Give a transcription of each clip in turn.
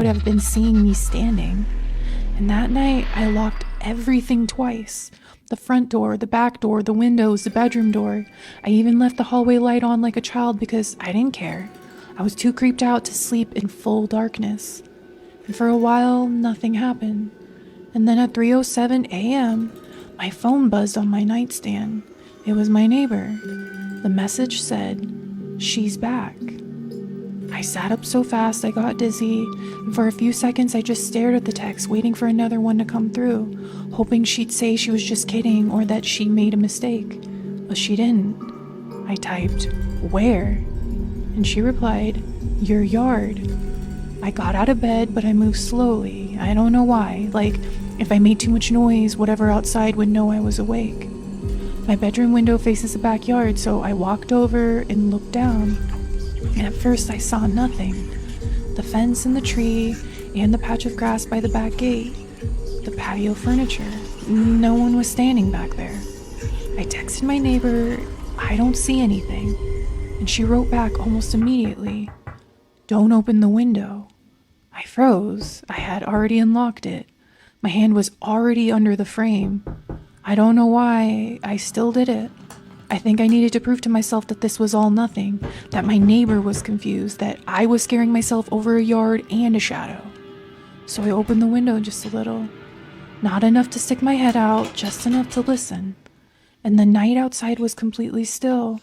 would have been seeing me standing. And that night, I locked everything twice. The front door, the back door, the windows, the bedroom door. I even left the hallway light on like a child because I didn't care. I was too creeped out to sleep in full darkness. And for a while, nothing happened. And then at 3:07 a.m., my phone buzzed on my nightstand. It was my neighbor. The message said, "She's back." I sat up so fast I got dizzy, and for a few seconds I just stared at the text, waiting for another one to come through, hoping she'd say she was just kidding or that she made a mistake. But she didn't. I typed, "Where?" And she replied, "Your yard." I got out of bed, but I moved slowly. I don't know why. Like, if I made too much noise, whatever outside would know I was awake. My bedroom window faces the backyard, so I walked over and looked down. And at first I saw nothing. The fence and the tree and the patch of grass by the back gate. The patio furniture. No one was standing back there. I texted my neighbor, "I don't see anything." And she wrote back almost immediately, "Don't open the window." I froze. I had already unlocked it. My hand was already under the frame. I don't know why, I still did it. I think I needed to prove to myself that this was all nothing, that my neighbor was confused, that I was scaring myself over a yard and a shadow. So I opened the window just a little. Not enough to stick my head out, just enough to listen. And the night outside was completely still.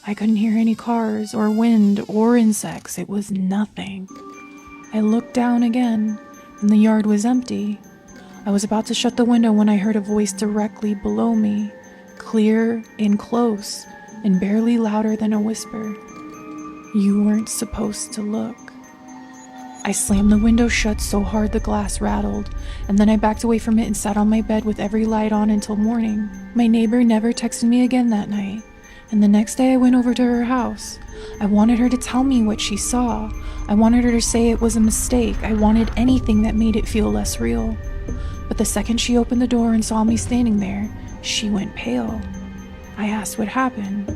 I couldn't hear any cars or wind or insects. It was nothing. I looked down again, and the yard was empty. I was about to shut the window when I heard a voice directly below me. Clear and close, and barely louder than a whisper. "You weren't supposed to look." I slammed the window shut so hard the glass rattled, and then I backed away from it and sat on my bed with every light on until morning. My neighbor never texted me again that night, and the next day I went over to her house. I wanted her to tell me what she saw. I wanted her to say it was a mistake. I wanted anything that made it feel less real. But the second she opened the door and saw me standing there, she went pale. I asked what happened,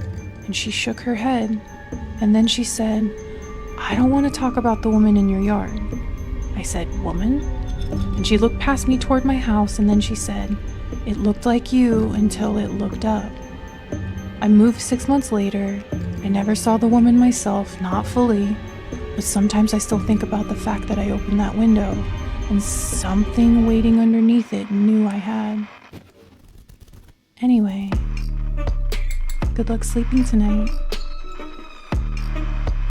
and she shook her head, and then she said, "I don't want to talk about the woman in your yard." I said, "Woman?" And she looked past me toward my house, and then she said, "It looked like you until it looked up." I moved 6 months later. I never saw the woman myself, not fully, but sometimes I still think about the fact that I opened that window, and something waiting underneath it knew I had. Anyway, good luck sleeping tonight.